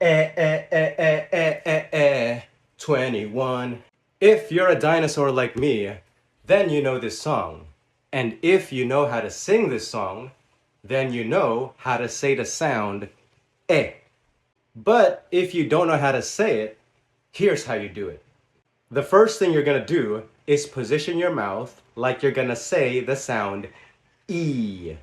eh, 21. If you're a dinosaur like me, then you know this song. And if you know how to sing this song, then you know how to say the sound eh. But if you don't know how to say it, here's how you do it. The first thing you're gonna do is position your mouth like you're gonna say the sound E.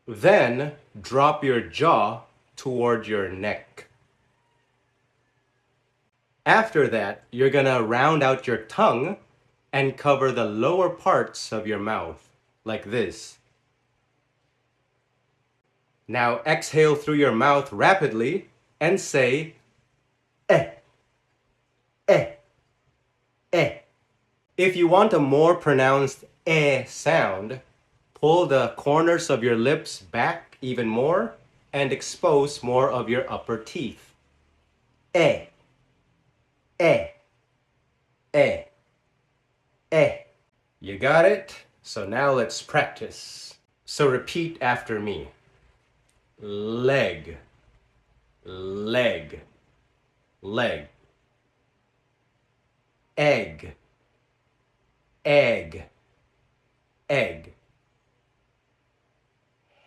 Then drop your jaw toward your neck. After that, you're gonna round out your tongue and cover the lower parts of your mouth, like this. Now exhale through your mouth rapidly and say eh, eh, eh. If you want a more pronounced eh sound, pull the corners of your lips back even more and expose more of your upper teeth. Eh, eh, eh, eh. You got it? So now let's practice. So repeat after me. Leg, leg, leg. Egg, egg, egg.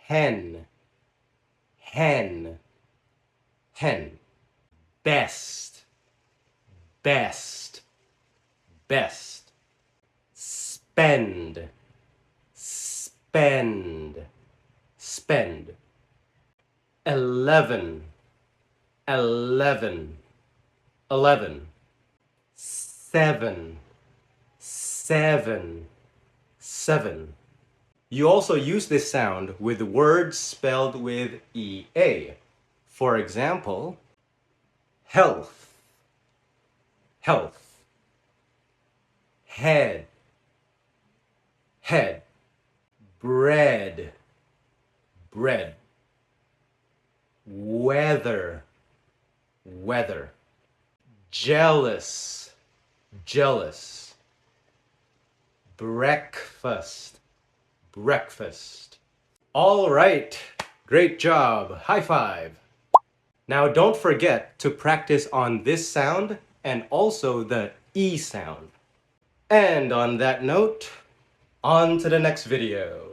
Hen, hen, hen. Best, best, best. Spend, spend, spend. 11, 11, 11. 7, 7, 7. You also use this sound with words spelled with EA. For example, health, health. Head, head. Bread, bread. Weather, weather. Jealous, jealous. Breakfast, breakfast. All right, great job. High five. Now don't forget to practice on this sound and also the E sound. And on that note, on to the next video.